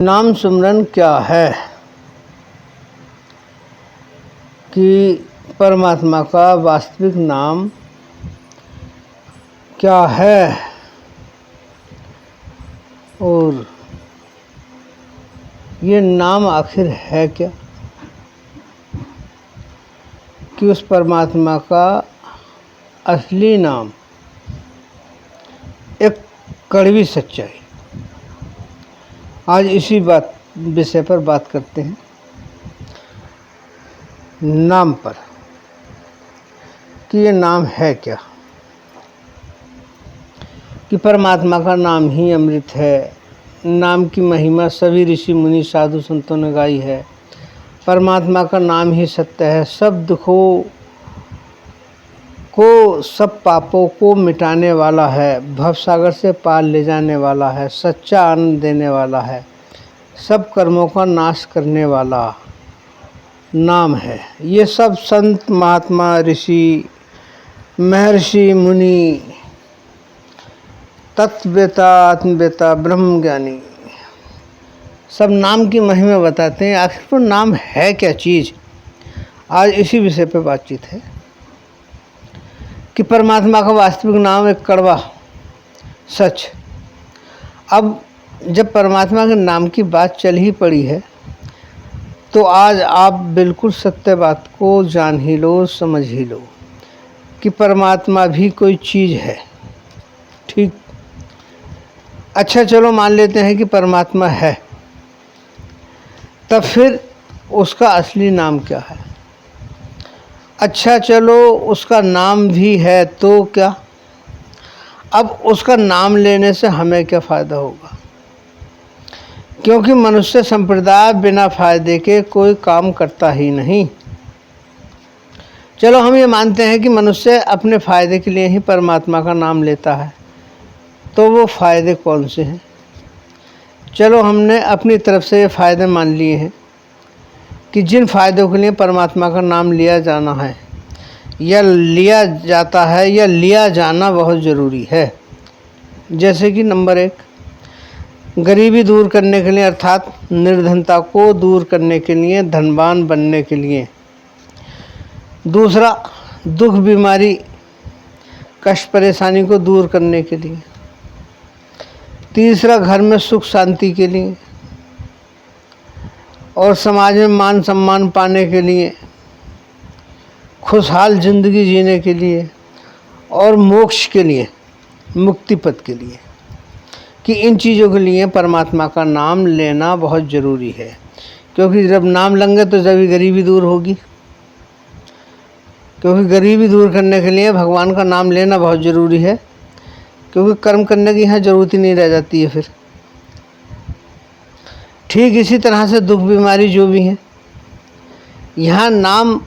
नाम सुमरन क्या है कि परमात्मा का वास्तविक नाम क्या है और ये नाम आखिर है क्या, कि उस परमात्मा का असली नाम एक कड़वी सच्चाई। आज इसी विषय पर बात करते हैं, नाम पर, कि ये नाम है क्या, कि परमात्मा का नाम ही अमृत है। नाम की महिमा सभी ऋषि मुनि साधु संतों ने गाई है। परमात्मा का नाम ही सत्य है, सब दुखों को, सब पापों को मिटाने वाला है, भवसागर से पार ले जाने वाला है, सच्चा आनंद देने वाला है, सब कर्मों का नाश करने वाला नाम है। ये सब संत महात्मा ऋषि महर्षि मुनि तत्ववेता आत्मवेता ब्रह्म ज्ञानी सब नाम की महिमा बताते हैं। आखिर तो नाम है क्या चीज़, आज इसी विषय पर बातचीत है कि परमात्मा का वास्तविक नाम एक कड़वा सच। अब जब परमात्मा के नाम की बात चल ही पड़ी है तो आज आप बिल्कुल सत्य बात को जान ही लो, समझ ही लो कि परमात्मा भी कोई चीज़ है। ठीक, अच्छा चलो मान लेते हैं कि परमात्मा है, तब फिर उसका असली नाम क्या है। अच्छा चलो उसका नाम भी है तो क्या, अब उसका नाम लेने से हमें क्या फ़ायदा होगा, क्योंकि मनुष्य संप्रदाय बिना फ़ायदे के कोई काम करता ही नहीं। चलो हम ये मानते हैं कि मनुष्य अपने फ़ायदे के लिए ही परमात्मा का नाम लेता है, तो वो फ़ायदे कौन से हैं। चलो हमने अपनी तरफ से ये फ़ायदे मान लिए हैं कि जिन फ़ायदों के लिए परमात्मा का नाम लिया जाना है या लिया जाता है या लिया जाना बहुत ज़रूरी है। जैसे कि नंबर 1, गरीबी दूर करने के लिए, अर्थात निर्धनता को दूर करने के लिए, धनवान बनने के लिए। दूसरा, दुख बीमारी कष्ट परेशानी को दूर करने के लिए। तीसरा, घर में सुख शांति के लिए और समाज में मान सम्मान पाने के लिए, खुशहाल जिंदगी जीने के लिए और मोक्ष के लिए, मुक्ति पद के लिए, कि इन चीज़ों के लिए परमात्मा का नाम लेना बहुत ज़रूरी है। क्योंकि जब नाम लेंगे तो जब गरीबी दूर होगी, क्योंकि गरीबी दूर करने के लिए भगवान का नाम लेना बहुत ज़रूरी है, क्योंकि कर्म करने की यहाँ ज़रूरत ही नहीं रह जाती है फिर। ठीक इसी तरह से दुख बीमारी जो भी है, यहाँ नाम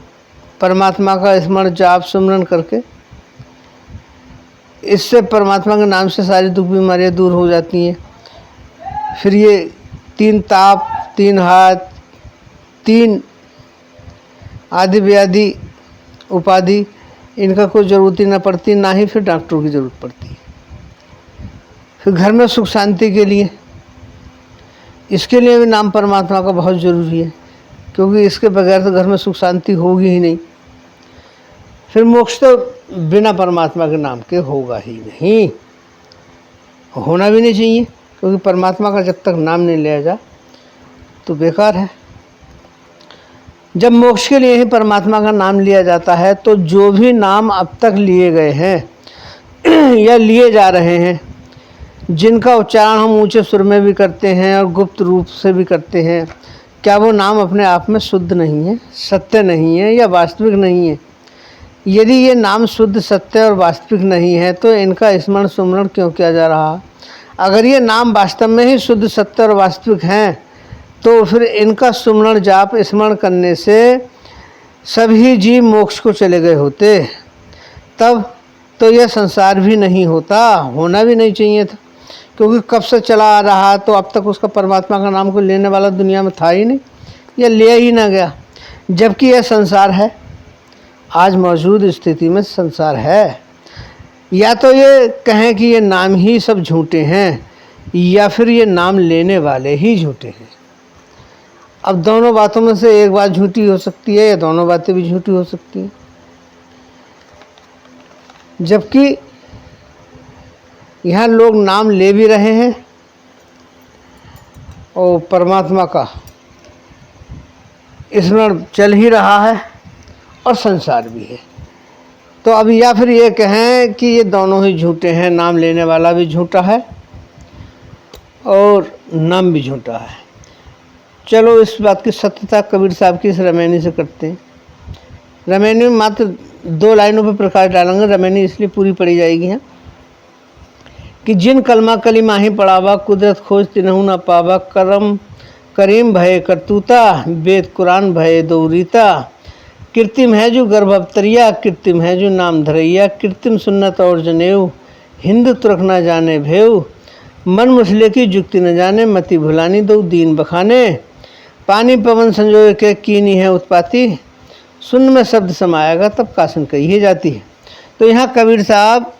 परमात्मा का स्मरण जाप सुमरन करके, इससे परमात्मा के नाम से सारी दुख बीमारियाँ दूर हो जाती हैं। फिर ये 3 ताप, 3 हाथ, 3 आदि व्याधि उपाधि, इनका कोई ज़रूरत ही ना पड़ती, ना ही फिर डॉक्टरों की ज़रूरत पड़ती है। फिर घर में सुख शांति के लिए, इसके लिए भी नाम परमात्मा का बहुत ज़रूरी है, क्योंकि इसके बगैर तो घर में सुख शांति होगी ही नहीं। फिर मोक्ष तो बिना परमात्मा के नाम के होगा ही नहीं, होना भी नहीं चाहिए, क्योंकि परमात्मा का जब तक नाम नहीं लिया जा तो बेकार है। जब मोक्ष के लिए ही परमात्मा का नाम लिया जाता है तो जो भी नाम अब तक लिए गए हैं या लिए जा रहे हैं, जिनका उच्चारण हम ऊंचे सुर में भी करते हैं और गुप्त रूप से भी करते हैं, क्या वो नाम अपने आप में शुद्ध नहीं है, सत्य नहीं है या वास्तविक नहीं है। यदि ये नाम शुद्ध, सत्य और वास्तविक नहीं है तो इनका स्मरण सुमरण क्यों किया जा रहा। अगर ये नाम वास्तव में ही शुद्ध, सत्य और वास्तविक हैं तो फिर इनका सुमरण जाप स्मरण करने से सभी जीव मोक्ष को चले गए होते, तब तो यह संसार भी नहीं होता, होना भी नहीं चाहिए था, क्योंकि कब से चला आ रहा तो अब तक उसका परमात्मा का नाम को लेने वाला दुनिया में था ही नहीं, या लिया ही ना गया। जबकि यह संसार है, आज मौजूद स्थिति में संसार है। या तो ये कहें कि ये नाम ही सब झूठे हैं, या फिर ये नाम लेने वाले ही झूठे हैं। अब दोनों बातों में से एक बात झूठी हो सकती है या दोनों बातें भी झूठी हो सकती हैं, जबकि यहाँ लोग नाम ले भी रहे हैं और परमात्मा का स्मरण चल ही रहा है और संसार भी है। तो अब या फिर ये कहें कि ये दोनों ही झूठे हैं, नाम लेने वाला भी झूठा है और नाम भी झूठा है। चलो इस बात की सत्यता कबीर साहब की इस रमैनी से करते हैं। रमैनी में मात्र 2 लाइनों पर प्रकाश डालेंगे। रमैनी इसलिए पूरी पढ़ी जाएगी है कि जिन कलमा कलीमा ही पढ़ावा, कुदरत खोज तिनहु न पावा, करम करीम भय करतूता, वेद कुरान भय दौरीता, कृत्रिम है जो गर्भ अवतरिया, कृत्रिम है जो नाम धरैया, कृत्रिम सुन्नत और जनेऊ, हिंद तुरख न जाने भेव, मन मुसले की जुक्ति न जाने, मति भुलानी दो दीन बखाने, पानी पवन संजोए के कीनी है उत्पाती, सुन में शब्द समाएगा तब कासन कही जाती है। तो यहाँ कबीर साहब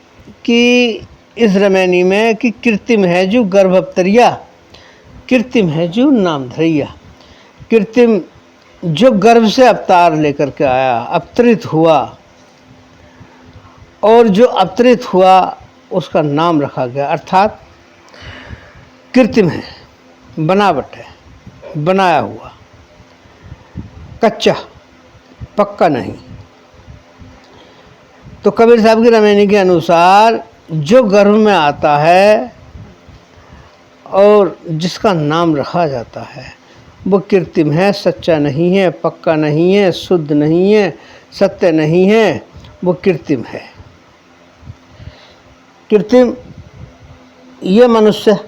की इस रमैनी में कि कृत्रिम है जो गर्भ अवतरिया, कृत्रिम है जो नाम धरैया, कृत्रिम जो गर्भ से अवतार लेकर के आया, अवतरित हुआ, और जो अवतरित हुआ उसका नाम रखा गया, अर्थात कृत्रिम है, बनावट है, बनाया हुआ, कच्चा पक्का नहीं। तो कबीर साहब की रमैनी के अनुसार जो गर्भ में आता है और जिसका नाम रखा जाता है वो कृत्रिम है, सच्चा नहीं है, पक्का नहीं है, शुद्ध नहीं है, सत्य नहीं है, वो कृत्रिम है। कृत्रिम ये मनुष्य,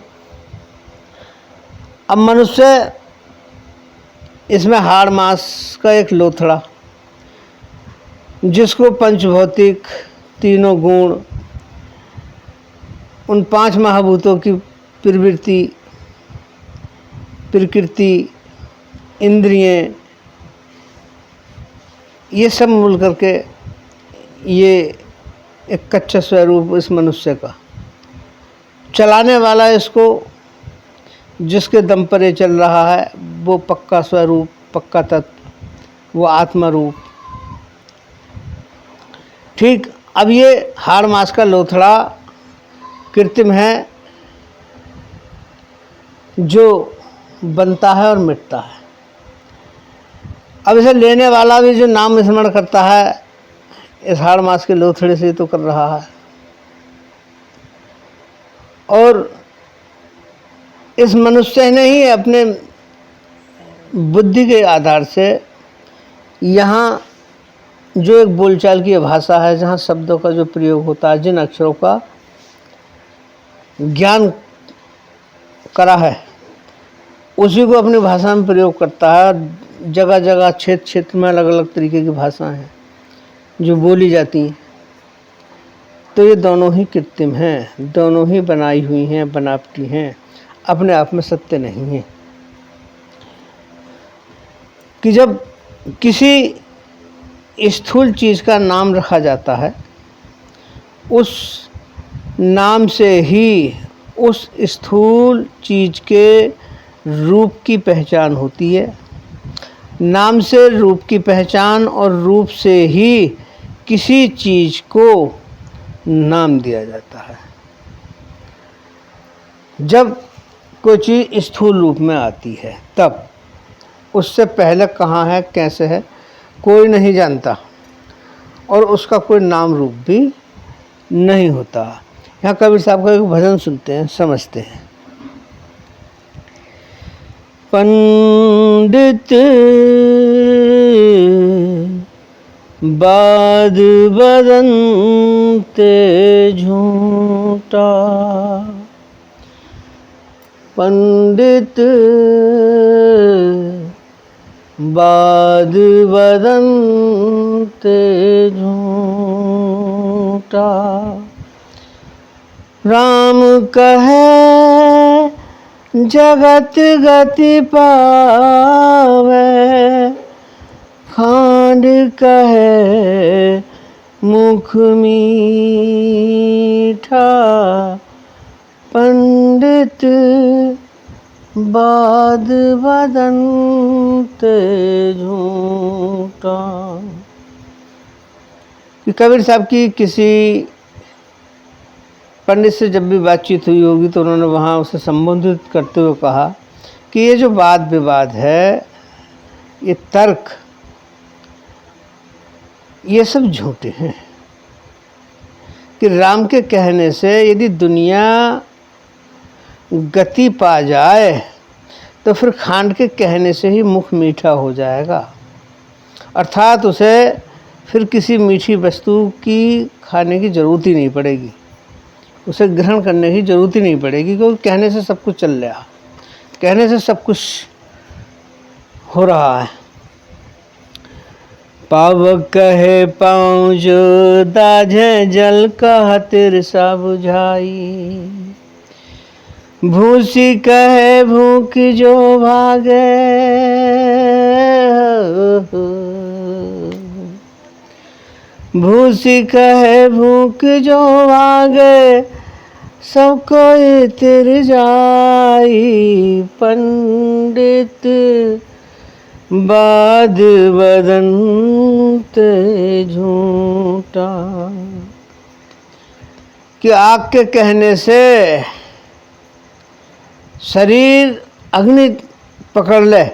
अब मनुष्य इसमें हाड़ मांस का एक लोथड़ा, जिसको पंचभौतिक तीनों गुण, उन 5 महाभूतों की प्रवृत्ति, प्रकृति, इंद्रियें, ये सब मिल करके ये एक कच्चा स्वरूप इस मनुष्य का, चलाने वाला इसको जिसके दम पर ये चल रहा है वो पक्का स्वरूप, पक्का तत्व, वो आत्मा रूप। ठीक, अब ये हाड़ मांस का लोथड़ा कृत्रिम है जो बनता है और मिटता है। अब इसे लेने वाला भी जो नाम स्मरण करता है इस हाड़ मांस के लोथड़े से तो कर रहा है, और इस मनुष्य ने ही अपने बुद्धि के आधार से यहाँ जो एक बोलचाल की भाषा है, जहाँ शब्दों का जो प्रयोग होता है, जिन अक्षरों का ज्ञान करा है, उसी को अपनी भाषा में प्रयोग करता है। जगह जगह क्षेत्र क्षेत्र में अलग अलग तरीके की भाषाएं हैं जो बोली जाती हैं। तो ये दोनों ही कृत्रिम हैं, दोनों ही बनाई हुई हैं, बनावटी हैं, अपने आप में सत्य नहीं है। कि जब किसी स्थूल चीज़ का नाम रखा जाता है, उस नाम से ही उस स्थूल चीज़ के रूप की पहचान होती है। नाम से रूप की पहचान और रूप से ही किसी चीज़ को नाम दिया जाता है। जब कोई चीज़ स्थूल रूप में आती है तब, उससे पहले कहाँ है, कैसे है, कोई नहीं जानता और उसका कोई नाम रूप भी नहीं होता। यहाँ कबीर साहब का एक भजन सुनते हैं, समझते हैं। पंडित बाद बदनते झूठा, पंडित बाद बदनते झूठा, राम कहे जगत गति पावे, खांड कहे मुख मीठा, पंडित पंडित बाद बदंते झूठा। कि कबीर साहब की किसी पंडित से जब भी बातचीत हुई होगी तो उन्होंने वहाँ उसे संबोधित करते हुए कहा कि ये जो वाद विवाद है, ये तर्क, ये सब झूठे हैं। कि राम के कहने से यदि दुनिया गति पा जाए तो फिर खांड के कहने से ही मुख मीठा हो जाएगा, अर्थात उसे फिर किसी मीठी वस्तु की खाने की ज़रूरत ही नहीं पड़ेगी, उसे ग्रहण करने की ज़रूरत ही नहीं पड़ेगी, क्योंकि कहने से सब कुछ चल रहा, कहने से सब कुछ हो रहा है। पावक कहे पाँव जो दाझे जल का तिरसा बुझाई, भूसी कहे भूख जो भागे, भूसी कहे भूख जो भागे, सब कोई तिर जाई, पंडित बाद बदंते झूठा। कि आग के कहने से शरीर अग्नि पकड़ ले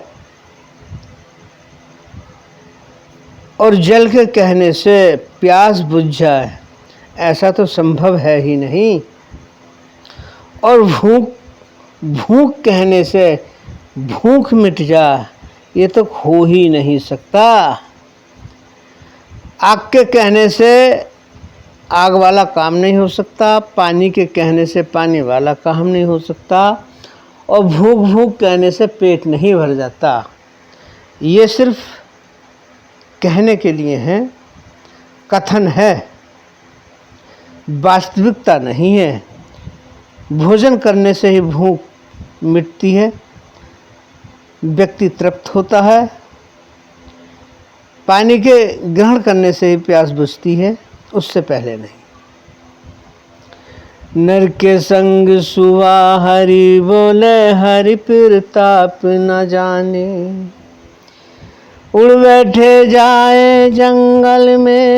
और जल के कहने से प्यास बुझ जाए, ऐसा तो संभव है ही नहीं। और भूख कहने से भूख मिट जाए, ये तो हो ही नहीं सकता। आग के कहने से आग वाला काम नहीं हो सकता, पानी के कहने से पानी वाला काम नहीं हो सकता, और भूख भूख कहने से पेट नहीं भर जाता। ये सिर्फ कहने के लिए है, कथन है, वास्तविकता नहीं है। भोजन करने से ही भूख मिटती है, व्यक्ति तृप्त होता है, पानी के ग्रहण करने से ही प्यास बुझती है, उससे पहले नहीं। नर के संग सुवा हरि बोले, हरि प्रताप न जाने, उड़ बैठे जाए जंगल में,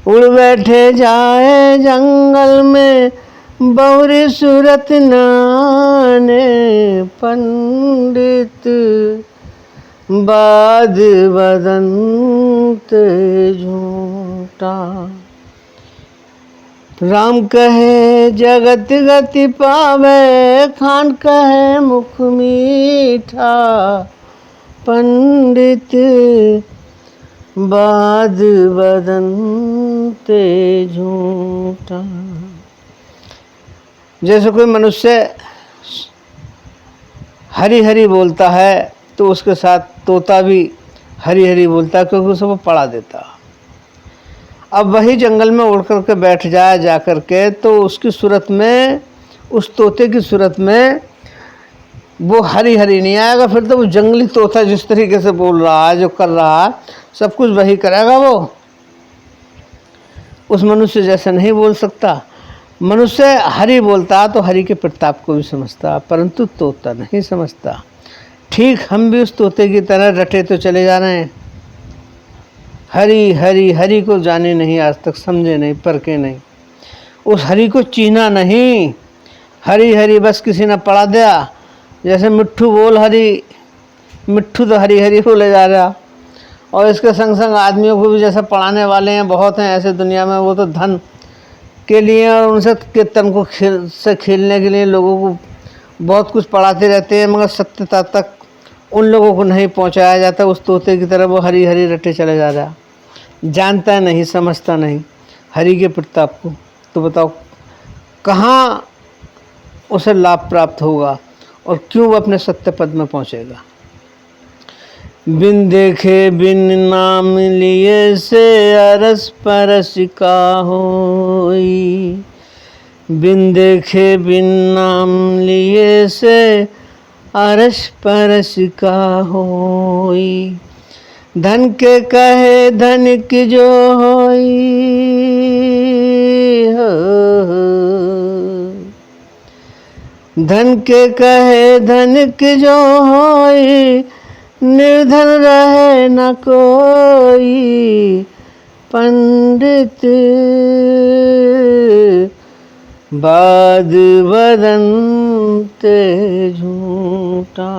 उड़ बैठे जाए जंगल में, बौरी सूरत नाने, पंडित बाद बदंते झूठा। राम कहे जगत गति पावे, खांड कहे मुख मीठा, पंडित बाद बदंते झूठा। जैसे कोई मनुष्य हरी हरी बोलता है तो उसके साथ तोता भी हरी हरी बोलता है, क्योंकि उसे वो पढ़ा देता। अब वही जंगल में उड़ कर के बैठ जाए जा कर के, तो उसकी सूरत में, उस तोते की सूरत में वो हरी हरी नहीं आएगा। फिर तो वो जंगली तोता जिस तरीके से बोल रहा है, जो कर रहा है, सब कुछ वही करेगा। वो उस मनुष्य जैसा नहीं बोल सकता। मनुष्य हरि बोलता तो हरि के प्रताप को भी समझता, परंतु तोता नहीं समझता। ठीक हम भी उस तोते की तरह रटे तो चले जा रहे हैं, हरि हरि हरि को जाने नहीं, आज तक समझे नहीं, परखे नहीं, उस हरि को चीना नहीं। हरि हरि बस किसी ने पढ़ा दिया, जैसे मिट्ठू बोल हरि, मिट्ठू तो हरि हरि बोले जा रहा। और इसके संग संग आदमियों को भी जैसे पढ़ाने वाले हैं, बहुत हैं ऐसे दुनिया में, वो तो धन के लिए और उनसे के तन को खेलने के लिए लोगों को बहुत कुछ पढ़ाते रहते हैं, मगर सत्यता तक उन लोगों को नहीं पहुंचाया जाता। उस तोते की तरह वो हरी हरी रटे चले जा रहा, जानता नहीं, समझता नहीं हरि के प्रताप को। तो बताओ कहाँ उसे लाभ प्राप्त होगा और क्यों वो अपने सत्य पद में पहुंचेगा। बिन देखे बिन नाम लिए से अरस परस का होई, बिन देखे बिन नाम लिए से अरस परस का होई। धन के कहे धनिक जो होई हो, धन के कहे धनिक जो होई, निर्धन रहे न कोई, पंडित बाद बदनते झूठा।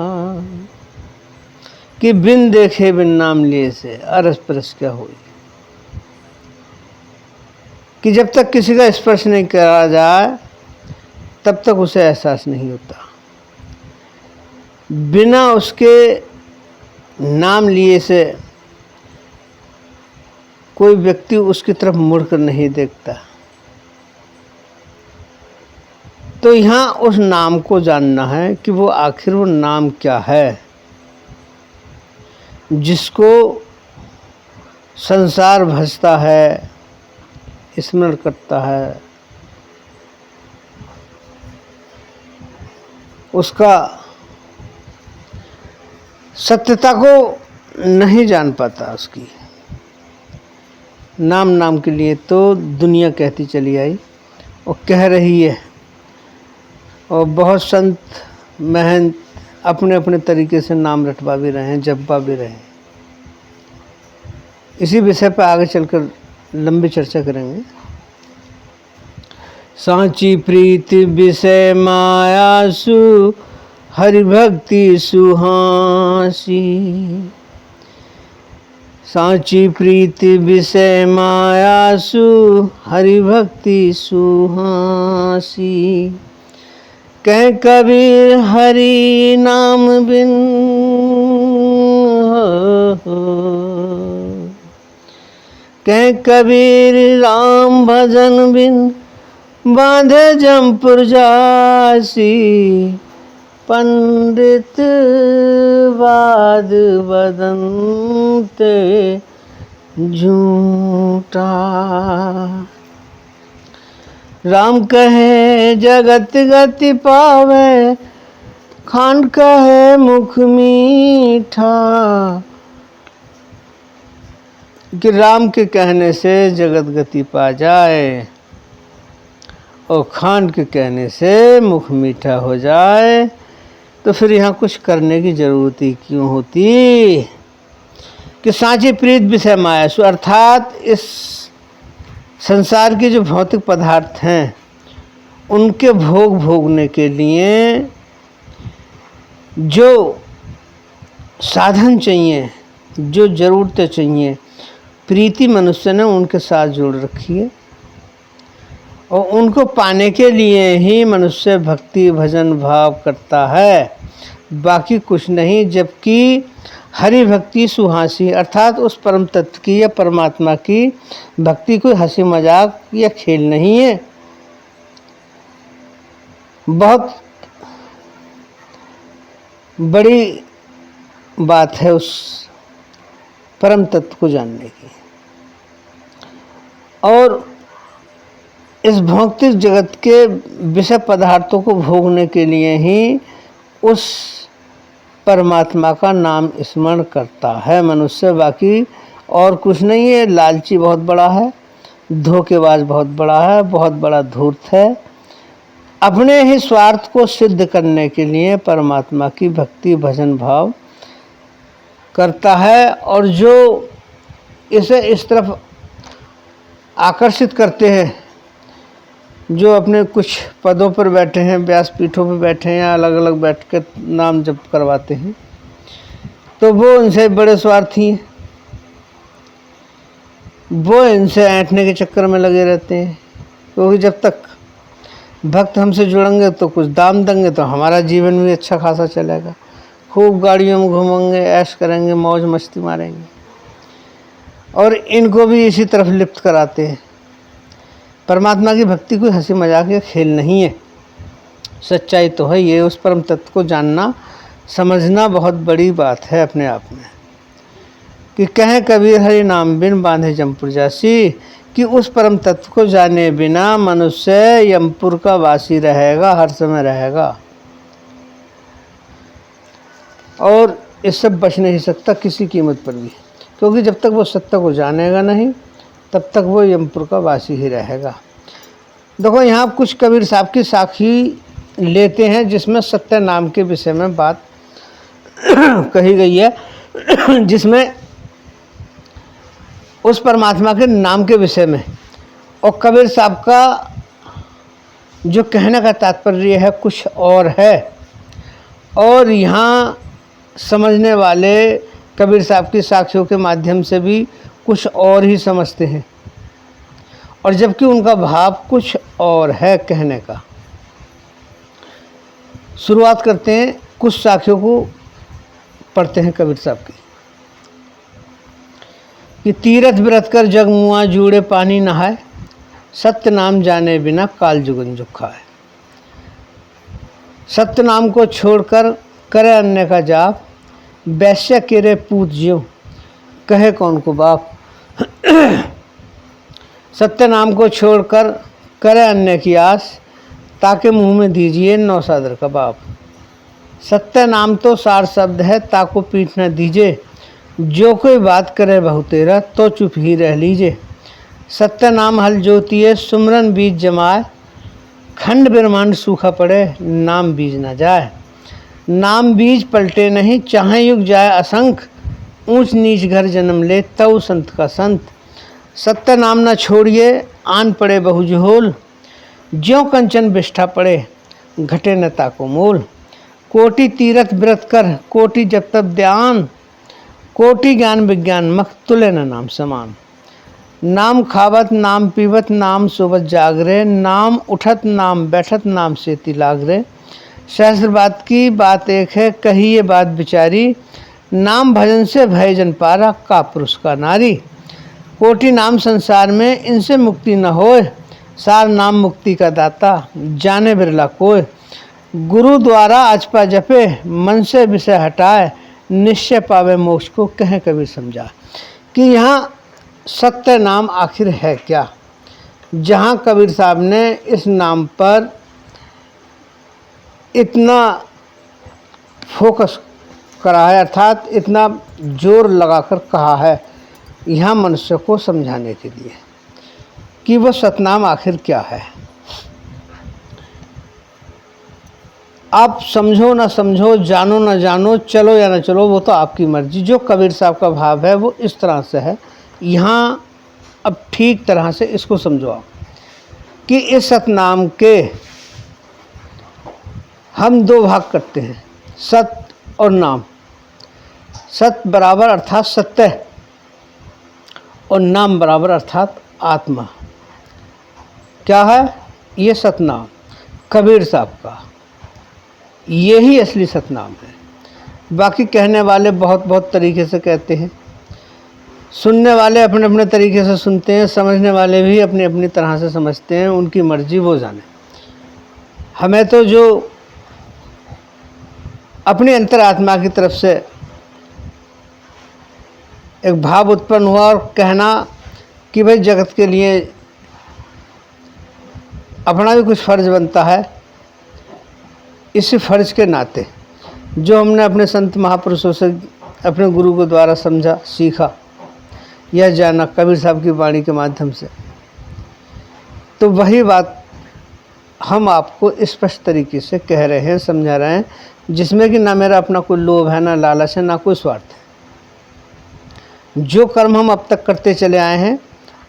कि बिन देखे बिन नाम लिए से अरस परस क्या हुई। कि जब तक किसी का स्पर्श नहीं करा जाए तब तक उसे एहसास नहीं होता। बिना उसके नाम लिए से कोई व्यक्ति उसकी तरफ मुड़कर नहीं देखता। तो यहाँ उस नाम को जानना है कि वो आखिर वो नाम क्या है जिसको संसार भजता है, स्मरण करता है, उसका सत्यता को नहीं जान पाता। उसकी नाम नाम के लिए तो दुनिया कहती चली आई और कह रही है, और बहुत संत महंत अपने अपने तरीके से नाम रटवा भी रहे हैं, जपवा भी रहे हैं। इसी विषय पर आगे चलकर लंबी चर्चा करेंगे। सांची प्रीति विषय मायासु, हरि भक्ति सुहासी। सांची प्रीति विषय मायासु, हरि भक्ति सुहासी। कह कबीर हरि नाम बिन कह कबीर राम भजन बिन, बांधे जमपुर जासी। पंडित बाद बदनते झूठा। राम कहे जगत गति पावे, खांड कहे मुख मीठा। कि राम के कहने से जगत गति पा जाए और खांड के कहने से मुख मीठा हो जाए, तो फिर यहाँ कुछ करने की जरूरत ही क्यों होती। कि सांची प्रीत विषय मायासु, अर्थात इस संसार के जो भौतिक पदार्थ हैं उनके भोग भोगने के लिए जो साधन चाहिए, जो ज़रूरतें चाहिए, प्रीति मनुष्य ने उनके साथ जोड़ रखी है। और उनको पाने के लिए ही मनुष्य भक्ति भजन भाव करता है, बाकी कुछ नहीं। जबकि हरि भक्ति सुहासी, अर्थात उस परम तत्व की या परमात्मा की भक्ति कोई हंसी मजाक या खेल नहीं है। बहुत बड़ी बात है उस परम तत्व को जानने की। और इस भौतिक जगत के विषय पदार्थों को भोगने के लिए ही उस परमात्मा का नाम स्मरण करता है मनुष्य, बाकी और कुछ नहीं है। लालची बहुत बड़ा है, धोखेबाज बहुत बड़ा है, बहुत बड़ा धूर्त है। अपने ही स्वार्थ को सिद्ध करने के लिए परमात्मा की भक्ति भजन भाव करता है। और जो इसे इस तरफ आकर्षित करते हैं, जो अपने कुछ पदों पर बैठे हैं, व्यासपीठों पर बैठे हैं या अलग अलग बैठ कर नाम जप करवाते हैं, तो वो इनसे बड़े स्वार्थी हैं। वो इनसे ऐंठने के चक्कर में लगे रहते हैं, क्योंकि जब तक भक्त हमसे जुड़ेंगे तो कुछ दाम देंगे तो हमारा जीवन भी अच्छा खासा चलेगा। खूब गाड़ियों में घूमेंगे, ऐश करेंगे, मौज मस्ती मारेंगे, और इनको भी इसी तरफ लिप्त कराते हैं। परमात्मा की भक्ति कोई हंसी मजाक या खेल नहीं है। सच्चाई तो है ये। उस परम तत्व को जानना समझना बहुत बड़ी बात है अपने आप में। कि कहें कबीर हरि नाम बिन, बांधे जमपुर जासी। कि उस परम तत्व को जाने बिना मनुष्य यमपुर का वासी रहेगा, हर समय रहेगा, और इससे बच नहीं सकता किसी कीमत पर भी। क्योंकि जब तक वो सत्य को जानेगा नहीं तब तक वो यमपुर का वासी ही रहेगा। देखो यहाँ कुछ कबीर साहब की साखी लेते हैं जिसमें सत्य नाम के विषय में बात कही गई है, जिसमें उस परमात्मा के नाम के विषय में। और कबीर साहब का जो कहने का तात्पर्य है कुछ और है, और यहाँ समझने वाले कबीर साहब की साखियों के माध्यम से भी कुछ और ही समझते हैं, और जबकि उनका भाव कुछ और है कहने का। शुरुआत करते हैं, कुछ साखियों को पढ़ते हैं कबीर साहब की। कि तीरथ व्रत कर जग मुआ जूड़े पानी नहाए, सत्य नाम जाने बिना काल जुगन जुग खाए। सत्य नाम को छोड़कर करे अन्य का जाप, वैश्य केरे पूत ज्यों कहे कौन को बाप। सत्य नाम को छोड़कर करे अन्य की आस, ताके मुंह में दीजिए 9 सादर कबाब। सत्य नाम तो सार शब्द है, ताको पीठ न दीजिए, जो कोई बात करे बहुतेरा तो चुप ही रह लीजिए। सत्य नाम हल जोतिए सुमरन बीज जमाए, खंड ब्रह्मांड सूखा पड़े नाम बीज न जाए। नाम बीज पलटे नहीं चाहे युग जाए असंख्य, ऊंच नीच घर जन्म ले तव संत का संत। सत्य नाम न छोड़िए आन पड़े बहुजहोल, ज्यों कंचन बिष्ठा पड़े घटे न ताको मोल। कोटि तीरथ व्रत कर कोटि जब तब ध्यान, कोटि ज्ञान विज्ञान मख तुले न नाम समान। नाम खावत नाम पीवत नाम सोवत जागरे, नाम उठत नाम बैठत नाम सेती लागरे। सहस्र बात की बात एक है कही ये बात विचारी, नाम भजन से भय जन पारा का पुरुष का नारी। कोटि नाम संसार में इनसे मुक्ति न होए, सार नाम मुक्ति का दाता जाने बिरला कोय। गुरु द्वारा अचपा जपे मन से विषय हटाए, निश्चय पावे मोक्ष को कहें कबीर समझा। कि यहाँ सत्य नाम आखिर है क्या, जहाँ कबीर साहब ने इस नाम पर इतना फोकस करा है, अर्थात इतना जोर लगाकर कहा है यहाँ मनुष्य को समझाने के लिए कि वह सतनाम आखिर क्या है। आप समझो ना समझो, जानो ना जानो, चलो या ना चलो, वो तो आपकी मर्जी। जो कबीर साहब का भाव है वो इस तरह से है। यहाँ अब ठीक तरह से इसको समझो आप कि इस सतनाम के हम 2 भाग करते हैं, सत और नाम। सत बराबर अर्थात सत्य, और नाम बराबर अर्थात आत्मा। क्या है ये सतनाम? कबीर साहब का यही असली सतनाम है। बाकी कहने वाले बहुत बहुत तरीके से कहते हैं, सुनने वाले अपने अपने तरीके से सुनते हैं, समझने वाले भी अपनी अपनी तरह से समझते हैं, उनकी मर्जी वो जाने। हमें तो जो अपनी अंतरात्मा की तरफ से एक भाव उत्पन्न हुआ और कहना कि भाई जगत के लिए अपना भी कुछ फर्ज बनता है, इसी फर्ज के नाते जो हमने अपने संत महापुरुषों से अपने गुरु के द्वारा समझा, सीखा या जाना कबीर साहब की वाणी के माध्यम से, तो वही बात हम आपको स्पष्ट तरीके से कह रहे हैं, समझा रहे हैं, जिसमें कि ना मेरा अपना कोई लोभ है, ना लालच है, ना कोई स्वार्थ है। जो कर्म हम अब तक करते चले आए हैं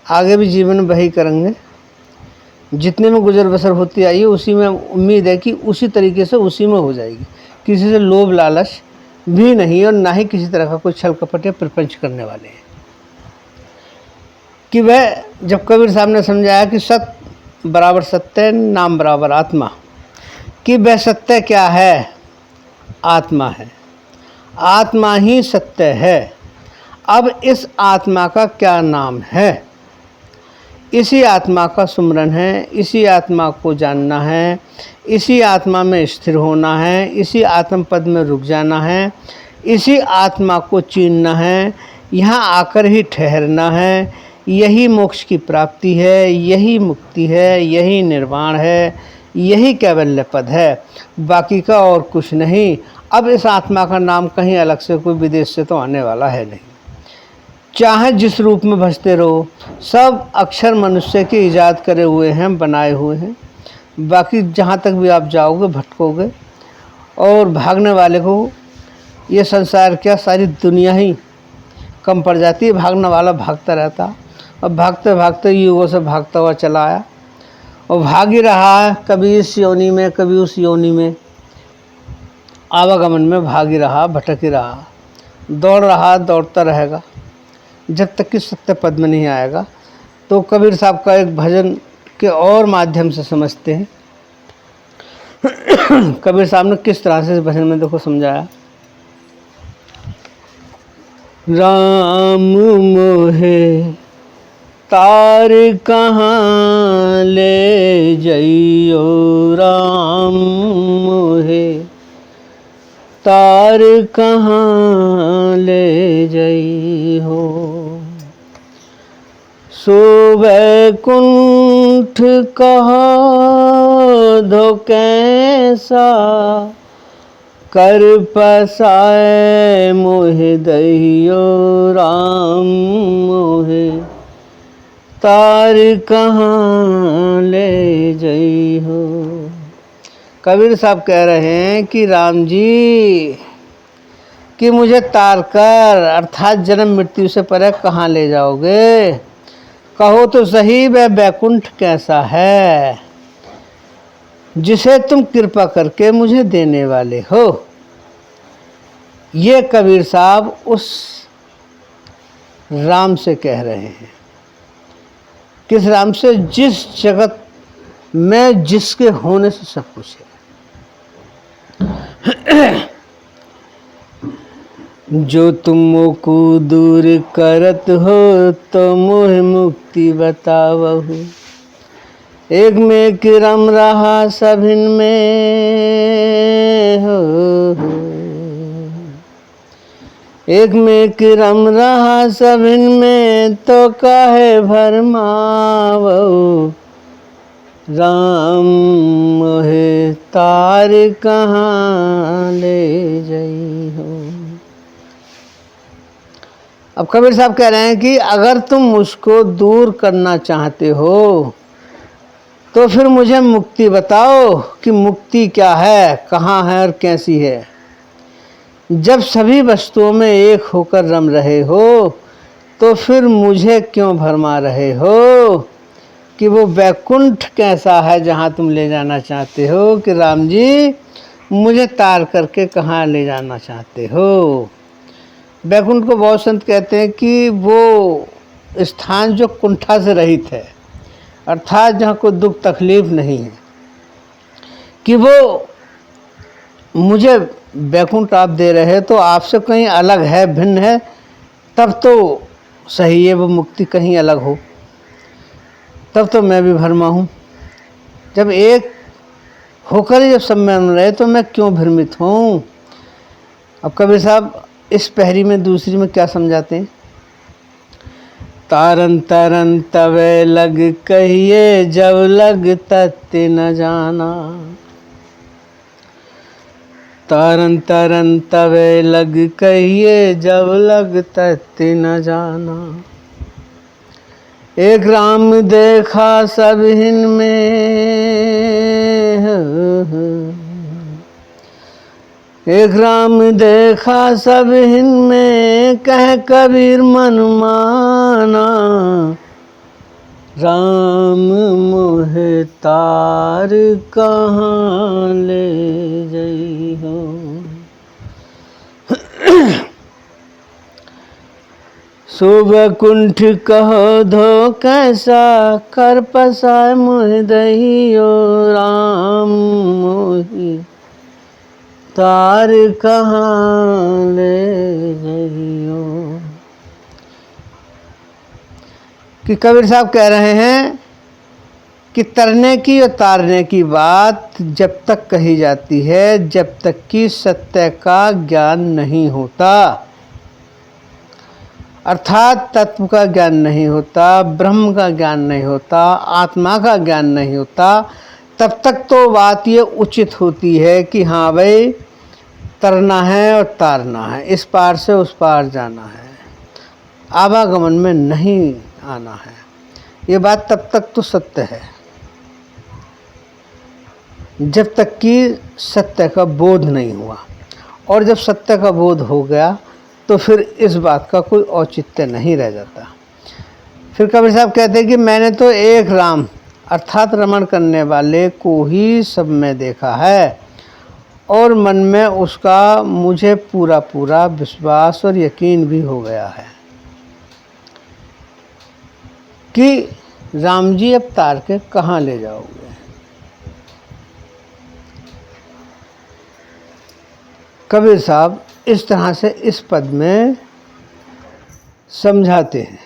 आगे भी जीवन में वही करेंगे। जितने में गुजर बसर होती आई है उसी में उम्मीद है कि उसी तरीके से उसी में हो जाएगी। किसी से लोभ लालच भी नहीं और ना ही किसी तरह का कोई छल कपट या प्रपंच करने वाले हैं। कि वह जब कबीर साहब ने समझाया कि सत बराबर सत्य, नाम बराबर आत्मा, कि वह सत्य क्या है? आत्मा है। आत्मा ही सत्य है। अब इस आत्मा का क्या नाम है? इसी आत्मा का सुमरन है, इसी आत्मा को जानना है, इसी आत्मा में स्थिर होना है, इसी आत्म पद में रुक जाना है, इसी आत्मा को चीनना है, यहाँ आकर ही ठहरना है। यही मोक्ष की प्राप्ति है, यही मुक्ति है, यही निर्वाण है, यही कैवल्य पद है, बाकी का और कुछ नहीं। अब इस आत्मा का नाम कहीं अलग से कोई विदेश से तो आने वाला है नहीं। चाहे जिस रूप में भजते रहो, सब अक्षर मनुष्य के ईजाद करे हुए हैं, बनाए हुए हैं। बाकी जहाँ तक भी आप जाओगे भटकोगे, और भागने वाले को ये संसार क्या सारी दुनिया ही कम पड़ जाती है। भागने वाला भागता रहता, और भागते भागते युगों से भागता हुआ चला आया, और भाग ही रहा है, कभी इस योनि में कभी उस योनि में, आवागमन में भाग ही रहा, भटक ही रहा, दौड़ रहा, दौड़ता रहेगा जब तक कि सत्य पद में नहीं आएगा। तो कबीर साहब का एक भजन के और माध्यम से समझते हैं। कबीर साहब ने किस तरह से इस भजन में देखो समझाया। राम मोहे तार कहाँ ले जइयो, राम मोहे तार कहाँ ले जई हो। सो वैकुंठ कहा धो कैसा, कर पसाए मोहे दहियो, राम मोहे तार कहाँ ले जई हो। कबीर साहब कह रहे हैं कि राम जी कि मुझे तार कर, अर्थात जन्म मृत्यु से परे कहाँ ले जाओगे। कहो तो सही वह बैकुंठ कैसा है, जिसे तुम कृपा करके मुझे देने वाले हो। ये कबीर साहब उस राम से कह रहे हैं। किस राम से? जिस जगत में जिसके होने से सब कुछ है। जो तुम को दूर करत हो, तो मोह मुक्ति बतावहु। एक में कि रम रहा सभिन में हो, एक में कि रम रहा सभिन में, तो काहे भरमावो। राम मोहे तार कहाँ ले जई हो। अब कबीर साहब कह रहे हैं कि अगर तुम मुझको दूर करना चाहते हो, तो फिर मुझे मुक्ति बताओ कि मुक्ति क्या है, कहाँ है और कैसी है। जब सभी वस्तुओं में एक होकर रम रहे हो, तो फिर मुझे क्यों भरमा रहे हो कि वो वैकुंठ कैसा है जहाँ तुम ले जाना चाहते हो। कि राम जी मुझे तार करके कहाँ ले जाना चाहते हो। वैकुंठ को बहुत संत कहते हैं कि वो स्थान जो कुंठा से रहित है, अर्थात जहाँ कोई दुख तकलीफ नहीं है। कि वो मुझे वैकुंठ आप दे रहे हैं तो आपसे कहीं अलग है, भिन्न है, तब तो सही है वो मुक्ति कहीं अलग हो, तब तो मैं भी भरमा हूँ। जब एक होकर ही जब सब में रहे तो मैं क्यों भ्रमित हूँ। अब कबीर साहब इस पहरी में दूसरी में क्या समझाते हैं। तारन तरन तवे लग कहिए, जब लग तत्ते न जाना। तारन तरन तवे लग कहिए, जब लग तत्ते न जाना। एक राम देखा सब हिन में, एक राम देखा सब हिन में, कह कबीर मन माना। राम मोहे तार कहाँ ले जई हो। सो वैकुंठ कहो धो कैसा, कर पसाय मोह दहियो। राम मोहि तार कहाँ ले जइयो। कि कबीर साहब कह रहे हैं कि तरने की और तारने की बात जब तक कही जाती है, जब तक कि सत्य का ज्ञान नहीं होता, अर्थात तत्व का ज्ञान नहीं होता, ब्रह्म का ज्ञान नहीं होता, आत्मा का ज्ञान नहीं होता, तब तक तो बात ये उचित होती है कि हाँ भाई तरना है और तारना है, इस पार से उस पार जाना है। आवागमन में नहीं आना है। ये बात तब तक तो सत्य है जब तक कि सत्य का बोध नहीं हुआ, और जब सत्य का बोध हो गया तो फिर इस बात का कोई औचित्य नहीं रह जाता। फिर कबीर साहब कहते हैं कि मैंने तो एक राम अर्थात रमण करने वाले को ही सब में देखा है, और मन में उसका मुझे पूरा पूरा विश्वास और यकीन भी हो गया है कि राम जी अब तार के कहाँ ले जाओगे। कबीर साहब इस तरह से इस पद में समझाते हैं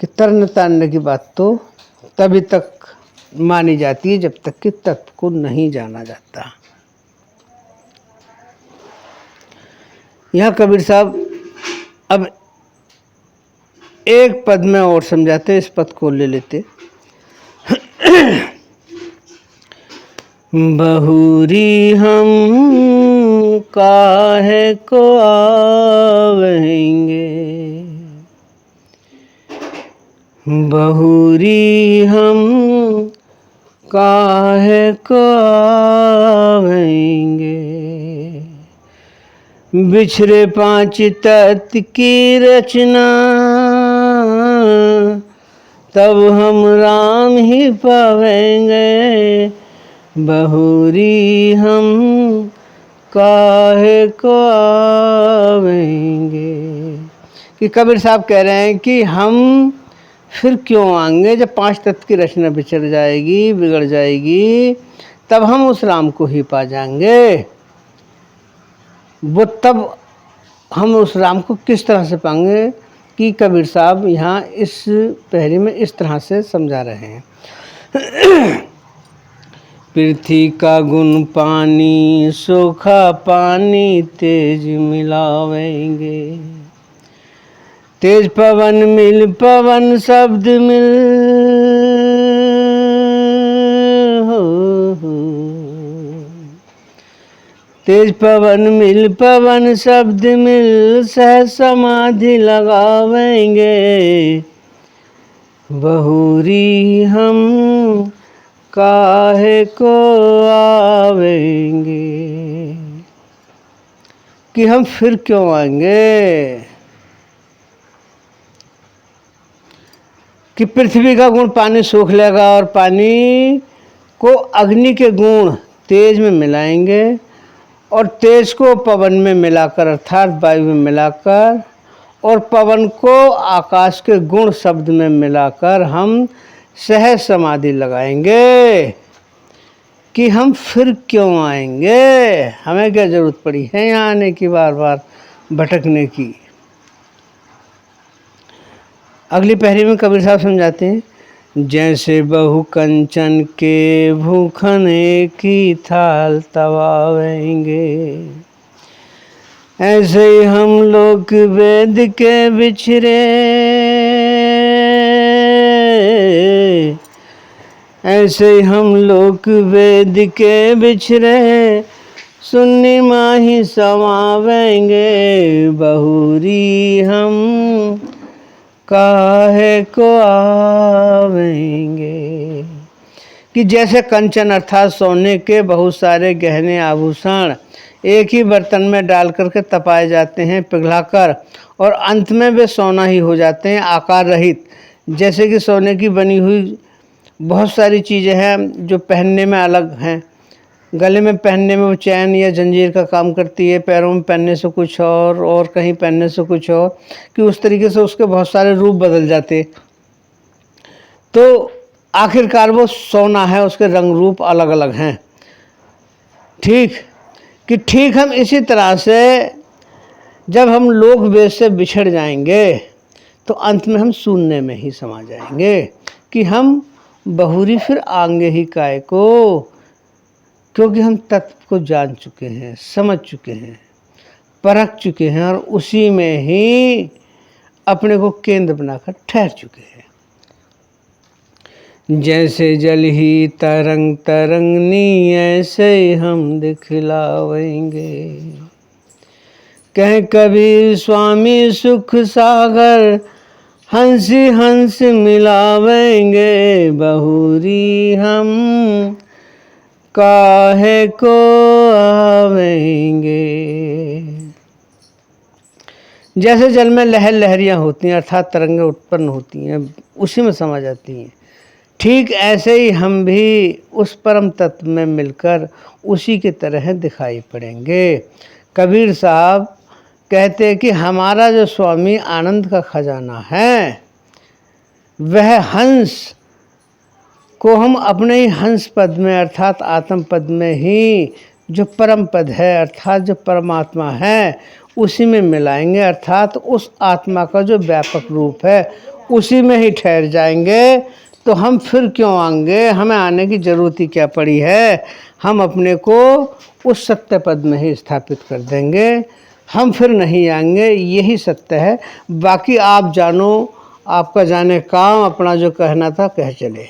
कि तरन तारने की बात तो तभी तक मानी जाती है जब तक कि तत्व को नहीं जाना जाता। यहाँ कबीर साहब अब एक पद में और समझाते, इस पद को ले लेते। बहुरी हम काहे को आवेंगे, बहुरी हम काहे को आवेंगे, बिछड़े पांच तत्व की रचना तब हम राम ही पावेंगे, बहुरी हम काहे को आवेंगे। कि कबीर साहब कह रहे हैं कि हम फिर क्यों आएंगे जब पांच तत्व की रचना बिछड़ जाएगी, बिगड़ जाएगी, तब हम उस राम को ही पा जाएंगे। वो तब हम उस राम को किस तरह से पाएंगे कि कबीर साहब यहाँ इस पहरी में इस तरह से समझा रहे हैं। पृथ्वी का गुण पानी सूखा पानी तेज मिलावेंगे, तेज पवन मिल पवन शब्द मिल तेज पवन मिल पवन शब्द मिल सह समाधि लगावेंगे, बहुरी हम काहे को आवेंगे। कि हम फिर क्यों आएंगे कि पृथ्वी का गुण पानी सूख लेगा और पानी को अग्नि के गुण तेज में मिलाएंगे, और तेज को पवन में मिलाकर अर्थात वायु में मिलाकर, और पवन को आकाश के गुण शब्द में मिलाकर हम सहज समाधि लगाएंगे। कि हम फिर क्यों आएंगे, हमें क्या जरूरत पड़ी है यहाँ आने की, बार बार भटकने की। अगली पहरी में कबीर साहब समझाते हैं, जैसे बहु कंचन के भूखन एक ही थाल तवावेंगे, ऐसे ही हम लोग वेद के बिछड़े, ऐसे ही हम लोग वेद के बिछड़े सुन्नी माही समावेंगे, बहुरी हम काहे को आवेंगे। कि जैसे कंचन अर्थात सोने के बहुत सारे गहने आभूषण एक ही बर्तन में डाल करके तपाए जाते हैं पिघलाकर, और अंत में वे सोना ही हो जाते हैं आकार रहित। जैसे कि सोने की बनी हुई बहुत सारी चीज़ें हैं जो पहनने में अलग हैं, गले में पहनने में वो चैन या जंजीर का काम करती है, पैरों में पहनने से कुछ और कहीं पहनने से कुछ और, कि उस तरीके से उसके बहुत सारे रूप बदल जाते। तो आखिरकार वो सोना है, उसके रंग रूप अलग अलग हैं। ठीक हम इसी तरह से जब हम लोक वेद से बिछड़ जाएंगे तो अंत में हम शून्य में ही समा जाएंगे। कि हम बहुरी फिर आएंगे ही काय को, क्योंकि हम तत्व को जान चुके हैं, समझ चुके हैं, परख चुके हैं, और उसी में ही अपने को केंद्र बनाकर ठहर चुके हैं। जैसे जल ही तरंग तरंगनी ऐसे हम दिखलावेंगे, कह कबीर स्वामी सुख सागर, हंसी हंस मिलावेंगे, बहुरी हम काहे को आवेंगे। जैसे जल में लहर लहरियाँ होती हैं अर्थात तरंगें उत्पन्न होती हैं, उसी में समा जाती हैं, ठीक ऐसे ही हम भी उस परम तत्व में मिलकर उसी की तरह दिखाई पड़ेंगे। कबीर साहब कहते हैं कि हमारा जो स्वामी आनंद का खजाना है, वह हंस को हम अपने ही हंस पद में अर्थात आत्म पद में ही जो परम पद है अर्थात जो परमात्मा है उसी में मिलाएंगे, अर्थात उस आत्मा का जो व्यापक रूप है उसी में ही ठहर जाएंगे। तो हम फिर क्यों आएंगे, हमें आने की ज़रूरत ही क्या पड़ी है। हम अपने को उस सत्य पद में ही स्थापित कर देंगे, हम फिर नहीं आएंगे, यही सत्य है। बाकी आप जानो, आपका जाने काम, अपना जो कहना था कह चले।